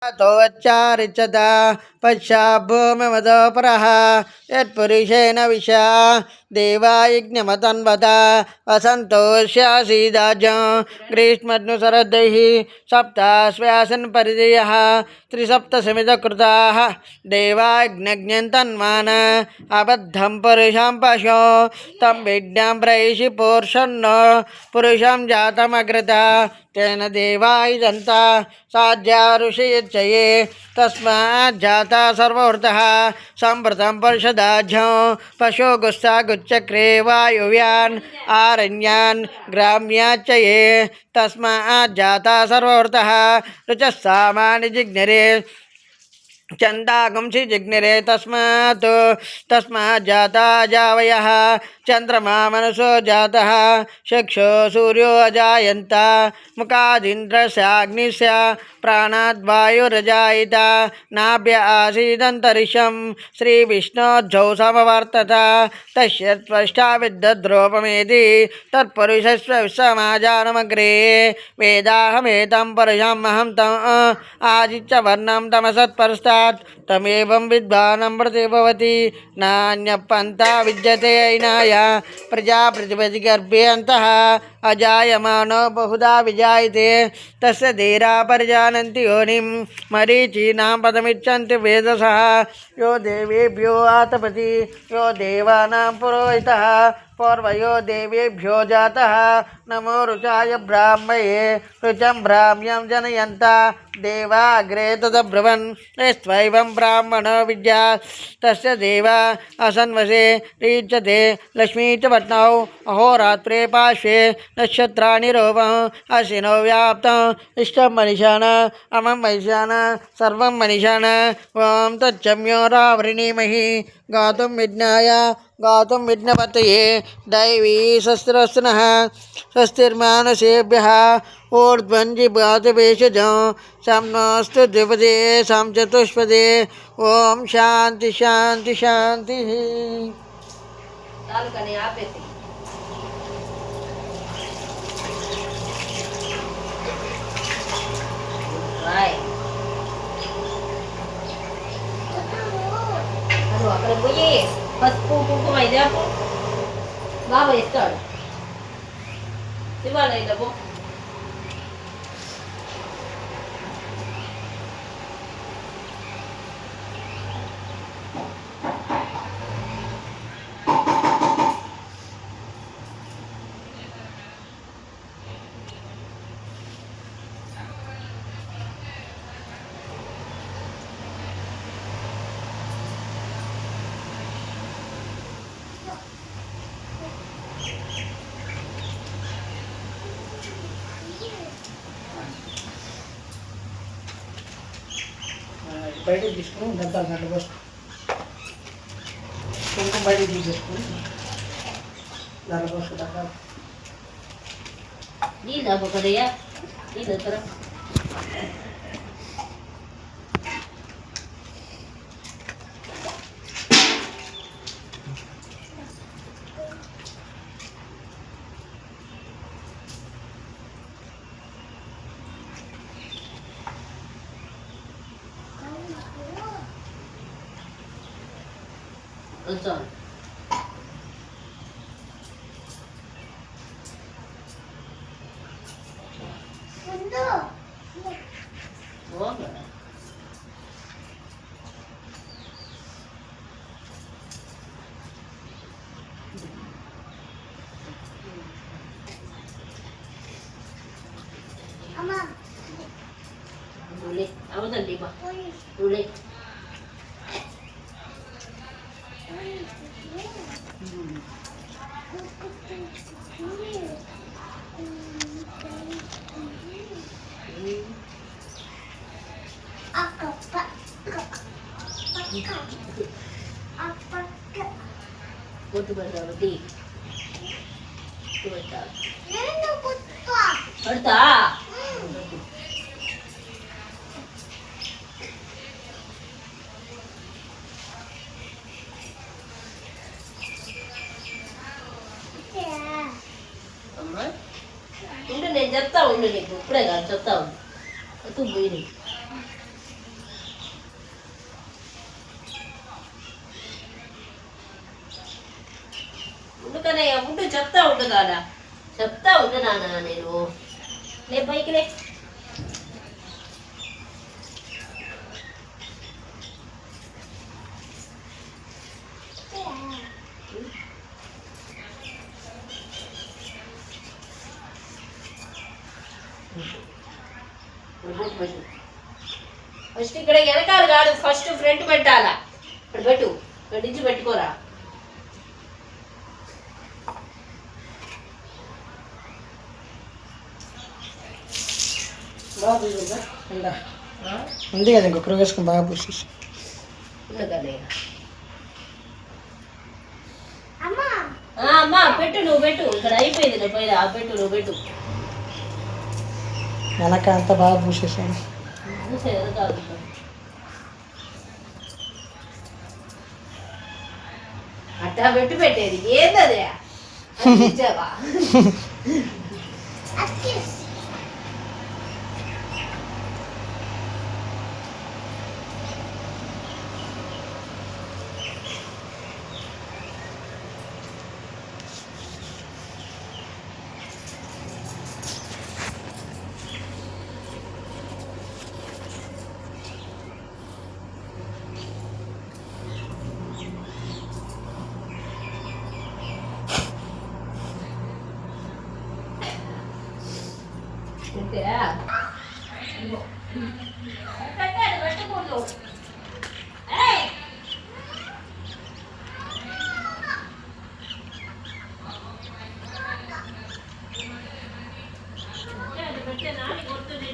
तोच्चारिचता पश्चाभूमिमदोपरः यत्पुरुषेण विशा देवायज्ञमतन्वत वसन्तोष्यासीदाजं ग्रीष्मनुसरद्दैः सप्ताश्वासन् परिधयः त्रिसप्तसमितकृताः देवाग्नज्ञन्तन्वान् अबद्धं पुरुषं पशो तं विज्ञां प्रैषि पोर्षन्नो पुरुषं जातमग्रता तेन देवा इदन्ता साध्या ऋषयच्चये तस्माज्जाता सर्ववृतः सम्प्रतं परिषदाज्ञो पशो गुस्सागुच्चक्रे वायुव्यान् आरण्यान् ग्राम्याच्चये तस्माज्जाता सर्ववृतः ऋचः सामानि जिज्ञरे चंदागंसी जिग्निरे तस्मात् जाता जावयः चंद्रमा मनसो जातः चक्षो सूर्यो अजायन्त मुखादिन्द्रस्याग्निस्य प्राणाद्वायुरजायित नाभ्य आसीदन्तरिक्षं श्रीविष्णोर्जौ समवर्तत तस्य त्वष्टा विद्द्रोपमेति तत्पुरुषस्य विश्वमाजानमग्रे वेदाहमेतं पुरुषमहं तम् आदित्यवर्णं तमसत्परस्तात् तमेवं विद्वानमृते भवति नान्यपन्था विद्यते ऐनाय प्रजाप्रतिपतिगर्भे अन्तः अजायमानो बहुधा विजायते तस्य धीरा परिजानन्ति योनिं मरीचीनां पदमिच्छन्ति वेदसः यो देवेभ्यो आतपति यो देवानां पुरोहितः पूर्वयो देवेभ्यो जातः नमो ऋचाय ब्राह्मये ऋचं ब्राह्म्यं जनयन्त देवा अग्रे तदब्रुवन् स्वैवं ब्राह्मणो विद्या तस्य देवा असन्वसे रीच्यते लक्ष्मी च पत्नौ अहोरात्रे पार्श्वे नक्षत्राणि रोपं अश्विनो व्याप्तं इष्टं मनिषाण अमं वैश्यान सर्वं मनिषाण ॐ तच्चम्यो रावृणीमहि गातुं विज्ञाय गातुं विघ्नपतये दैवी शस्त्रस्नः स्वस्तिर्मानसेभ्यः ऊर्ध्वञ्जिपातभेषजं शम्नोऽस्तु द्विपदे शं चतुष्पदे ॐ शान्ति शान्ति शान्तिः అక్కడ పోయి పసుపు కుంకుమ ఇదే బాబా ఇస్తాడు ఇవ్వాలి డబ్బు బయట తీసుకుని గంటల గంట కోసం కుంకుమ బయట తీసేసుకుని దానికోసం దాకా నీళ్ళు అవ్వ కదయ్యా నీళ్ళు ఎక్కడ కొంచెం అవదండి బా కొట్టు పెడతావు టీ పెడతా అమ్మా ఉండు నేను చెప్తా ఉండు నీకు ఇప్పుడే కాదు చెప్తా ఉండు పోయి చెప్తా ఉంటున్నానా చెప్తా ఉంటున్నానా నేను లే పైకి లే ఫస్ట్ ఇక్కడ వెనకాల కాదు ఫస్ట్ ఫ్రంట్ పెట్టాలా ఇక్కడ పెట్టు ఇక్కడ నుంచి పెట్టుకోరా ఉంది కదా ఇంకొకరు వేసుకుని బాగా పూసేసి అమ్మా పెట్టు నువ్వు పెట్టు ఇక్కడ అయిపోయింది నువ్వు పోయి పెట్టు నువ్వు పెట్టు వెనక అంతా బాగా పూసేసాను అట్టా పెట్టు పెట్టేది ఏందది పెట్టే నాని కొడుతుంది